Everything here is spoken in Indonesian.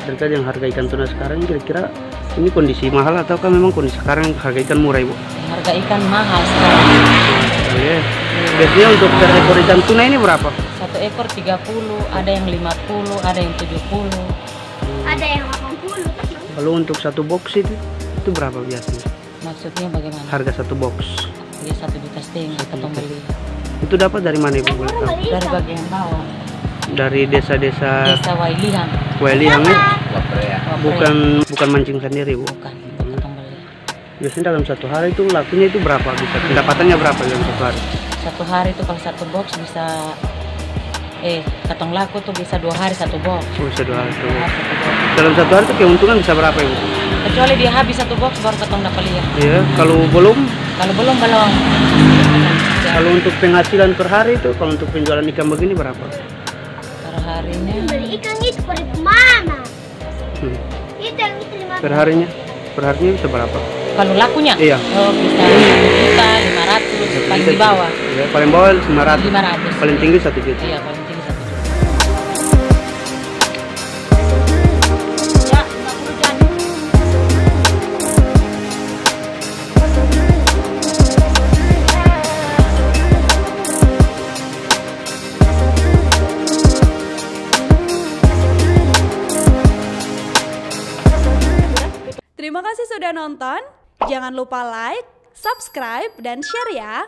terkait yang harga ikan tuna sekarang, kira-kira ini kondisi mahal ataukah memang kondisi sekarang harga ikan murah, Ibu? Harga ikan mahal sekarang. Ya. Biasanya untuk per ekor ikan tuna ini berapa? Satu ekor 30, ada yang 50, ada yang 70. Ada yang 80. Kalau untuk satu box itu berapa biasanya? Maksudnya bagaimana? Harga satu box. Ya 1,5 juta kita beli. Itu dapat dari mana, Ibu? Boleh tahu? Dari bagian bawah. Dari desa-desa Desa Wailihan. Wailihan ya? Waprea. Bukan mancing sendiri, Bu. Bukan, kita beli. Biasanya dalam satu hari itu lakunya itu berapa bisa? Pendapatannya berapa dalam satu hari? Satu hari itu kalau satu box bisa katong laku tuh bisa 2 hari satu box. Oh, bisa 2 hari. Satu box. Dalam satu hari itu keuntungan bisa berapa, Ibu? Kecuali dia habis satu box baru katong dapat lihat. Iya, kalau belum? Kalau belum. Kalau untuk penghasilan per hari itu, kalau untuk penjualan ikan begini berapa? Per harinya. Beli ikan itu per mana? Itu yang itu 5. Per harinya bisa berapa? Kalau lakunya? Iya. Oh, bisa 1.500.000, paling di bawah. Ya, paling bawah 500. 500. Paling tinggi 1 juta. Iya, paling tinggi 1 juta. Ya, 50 jadi. Terima kasih sudah nonton. Jangan lupa like, subscribe, dan share ya.